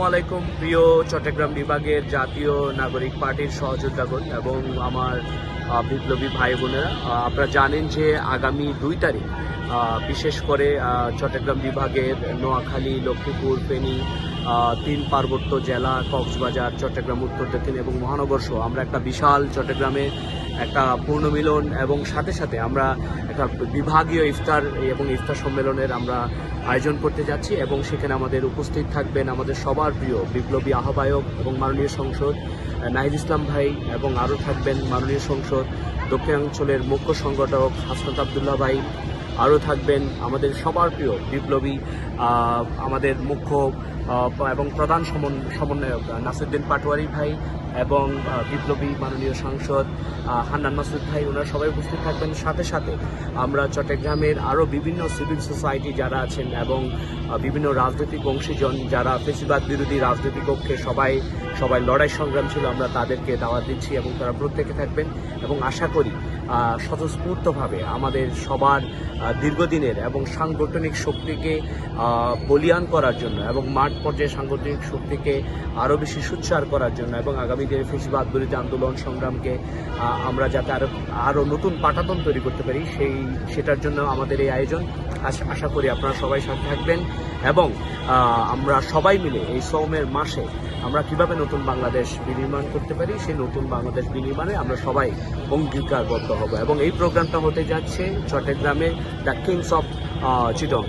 আসসালামু আলাইকুম প্রিয় চট্টগ্রাম বিভাগের জাতীয় নাগরিক পার্টির সহযোদ্ধাগণ এবং আমার বিপ্লবী ভাই বোনেরা, আপনারা জানেন যে আগামী 2 তারিখ বিশেষ করে চট্টগ্রাম বিভাগের নোয়াখালী, লক্ষ্মীপুর, ফেনী, 3 পার্বত্য জেলা, কক্সবাজার, চট্টগ্রাম উত্তর দক্ষিণ এবং মহানগর সহ আমরা একটা বিশাল চট্টগ্রামে একটা পূর্ণমিলন এবং সাথে সাথে আমরা একটা বিভাগীয় ইফতার এবং ইফতার সম্মেলনের আমরা আয়োজন করতে যাচ্ছি এবং সেখানে আমাদের উপস্থিত থাকবেন আমাদের সবার প্রিয় বিপ্লবী আহ্বায়ক এবং মাননীয় সংসদ নাহিদ ইসলাম ভাই, এবং আরও থাকবেন মাননীয় সংসদ দক্ষিণাঞ্চলের মুখ্য সংগঠক হাসনাত আবদুল্লাহ ভাই, আরও থাকবেন আমাদের সবার প্রিয় বিপ্লবী আমাদের মুখ্য এবং প্রধান সমন্বয়ক নাসিরউদ্দিন পাটোয়ারি ভাই এবং বিপ্লবী মাননীয় সাংসদ হান্নান মাসুদ ভাই, ওনারা সবাই উপস্থিত থাকবেন। সাথে সাথে আমরা চট্টগ্রামের আরও বিভিন্ন সিভিল সোসাইটি যারা আছেন এবং বিভিন্ন রাজনৈতিক অংশীজন যারা ফেসিবাদ বিরোধী রাজনৈতিক পক্ষে সবাই লড়াই সংগ্রাম ছিল, আমরা তাদেরকে দাওয়াত দিচ্ছি এবং তারা প্রত্যেকে থাকবেন এবং আশা করি স্বতঃস্ফূর্তভাবে আমাদের সবার দীর্ঘদিনের এবং সাংগঠনিক শক্তিকে বলিয়ান করার জন্য এবং মাঠ পর্যায়ে সাংগঠনিক শক্তিকে আরও বেশি সুচ্চার করার জন্য এবং আগামী দিনে ফেসিবাদ বিরোধী আন্দোলন সংগ্রামকে আমরা যাতে আরও নতুন পাটাতন তৈরি করতে পারি সেটার জন্য আমাদের এই আয়োজন। আশা করি আপনারা সবাই সাথে থাকবেন এবং আমরা সবাই মিলে এই সৌমের মাসে আমরা কিভাবে নতুন বাংলাদেশ বিনির্মাণ করতে পারি সেই নতুন বাংলাদেশ বিনির্মাণে আমরা সবাই অঙ্গীকারবদ্ধ হব এবং এই প্রোগ্রামটা হতে যাচ্ছে চট্টগ্রামে দ্য কিংস অফ চিটং।